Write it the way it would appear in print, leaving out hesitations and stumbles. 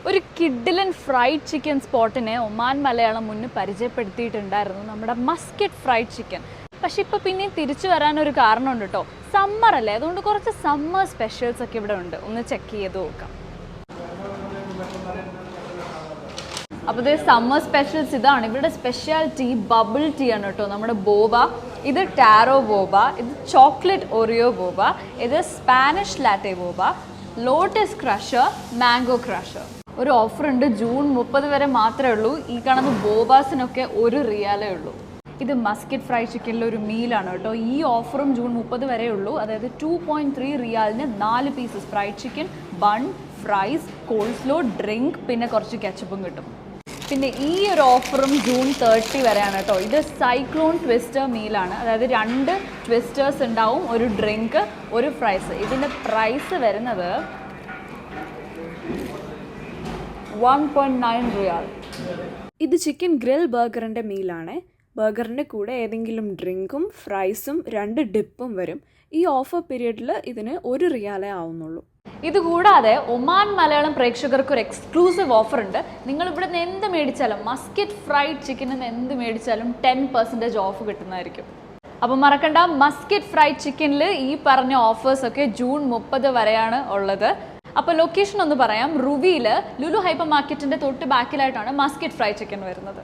ഒരു കിഡിലൻ fried chicken സ്പോട്ടിനെ Oman Malayalam മുന്നേ പരിചയപ്പെടുത്തിയിട്ടുണ്ടായിരുന്നു, നമ്മുടെ മസ്കറ്റ് ഫ്രൈഡ് ചിക്കൻ. പക്ഷെ ഇപ്പോൾ പിന്നെയും തിരിച്ചു വരാനൊരു കാരണമുണ്ട് കേട്ടോ. സമ്മർ അല്ലേ, അതുകൊണ്ട് കുറച്ച് സമ്മർ സ്പെഷ്യൽസ് ഒക്കെ ഇവിടെ ഉണ്ട്. ഒന്ന് ചെക്ക് ചെയ്ത് നോക്കാം. അപ്പോൾ ഇത് സമ്മർ സ്പെഷ്യൽസ് ഇതാണ്. ഇവിടെ സ്പെഷ്യാലിറ്റി ബബിൾ ടീ ആണ് കേട്ടോ. നമ്മുടെ ബോബ, ഇത് ടാരോ ബോബ, ഇത് ചോക്ലേറ്റ് ഓറിയോ ബോബ, ഇത് Spanish latte boba, lotus crusher, mango crusher. ഒരു ഓഫർ ഉണ്ട്, ജൂൺ 30 വരെ മാത്രമേ ഉള്ളൂ. ഈ കാണുന്ന ബോബാസിനൊക്കെ 1 റിയാലേ ഉള്ളൂ. ഇത് മസ്കറ്റ് ഫ്രൈഡ് ചിക്കനിലെ ഒരു മീലാണ് കേട്ടോ. ഈ ഓഫറും ജൂൺ 30 വരെ ഉള്ളൂ. അതായത് 2.3 റിയാലിന് 4 pieces fried chicken, bun, fries, coleslaw, drink, പിന്നെ കുറച്ച് കെച്ചപ്പും കിട്ടും. പിന്നെ ഈ ഒരു ഓഫറും ജൂൺ 30 വരെയാണ് കേട്ടോ. ഇത് സൈക്ലോൺ ട്വിസ്റ്റർ മീലാണ്. അതായത് 2 ട്വിസ്റ്റേഴ്സ് ഉണ്ടാവും, ഒരു ഡ്രിങ്ക്, ഒരു ഫ്രൈസ്. ഇതിൻ്റെ പ്രൈസ് വരുന്നത് 1.9 റിയാൽ. ഇത് ചിക്കൻ ഗ്രിൽ ബർഗറിൻ്റെ മീലാണ്. ബർഗറിൻ്റെ കൂടെ ഏതെങ്കിലും ഡ്രിങ്കും ഫ്രൈസും 2 ഡിപ്പും വരും. ഈ ഓഫർ പീരീഡിൽ ഇതിന് 1 റിയാലേ ആവുന്നുള്ളൂ. ഇതുകൂടാതെ ഒമാൻ മലയാളം പ്രേക്ഷകർക്ക് ഒരു എക്സ്ക്ലൂസീവ് ഓഫർ ഉണ്ട്. നിങ്ങൾ ഇവിടെ നിന്ന് എന്ത് മേടിച്ചാലും, മസ്കറ്റ് ഫ്രൈഡ് ചിക്കനിൽ നിന്ന് എന്ത് മേടിച്ചാലും 10% ഓഫ് കിട്ടുന്നതായിരിക്കും. അപ്പോൾ മറക്കണ്ട, മസ്കറ്റ് ഫ്രൈഡ് ചിക്കനിൽ ഈ പറഞ്ഞ ഓഫേഴ്സൊക്കെ ജൂൺ 30 വരെയാണ് ഉള്ളത്. അപ്പോൾ ലൊക്കേഷൻ ഒന്ന് പറയാം. റുവിയിൽ ലുലു ഹൈപ്പർ മാർക്കറ്റിൻ്റെ തൊട്ട് ബാക്കിലായിട്ടാണ് മസ്കറ്റ് ഫ്രൈഡ് ചിക്കൻ വരുന്നത്.